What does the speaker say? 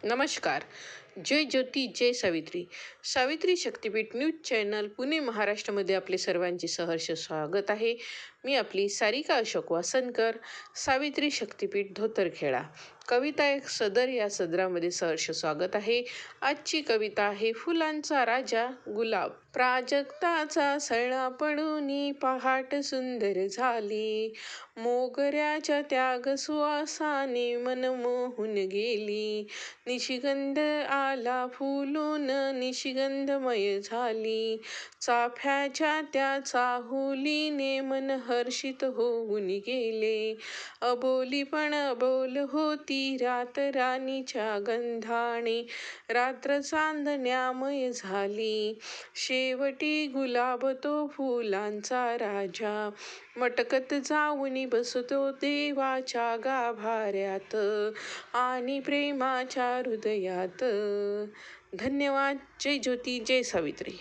नमस्कार. जय ज्योती जय सावित्री. सावित्री शक्तिपीठ news channel Pune महाराष्ट्रामध्ये आपले सर्वांचे सहर्ष स्वागत आहे. मी आपली सारिका अशोक वासनकर. सावित्री शक्तिपीठ धोतरखेडा. कविता एक सदर या सदरामध्ये सहर्ष स्वागत आहे. आजची कविता आहे फुलांचा राजा गुलाब. प्राजक्ताचा सळा पडूनी पहाट सुंदर झाली, मोगऱ्याच्या त्याग सुवासाने मन मोहून गेली. निशिगंध आला फुलून निशिगंधमय झाली, चाफ्याच्या त्या चाहुलीने मन हर्षित होऊन गेले. अबोली पण अबोल होती रात राणीच्या गंधाने, रात्र चांदण्यामय झाली. शेवटी गुलाब तो फुलांचा राजा, मटकत जाऊनी बसतो देवाच्या गाभाऱ्यात आणि प्रेमाच्या हृदयात. धन्यवाद. जय ज्योती जय सावित्री.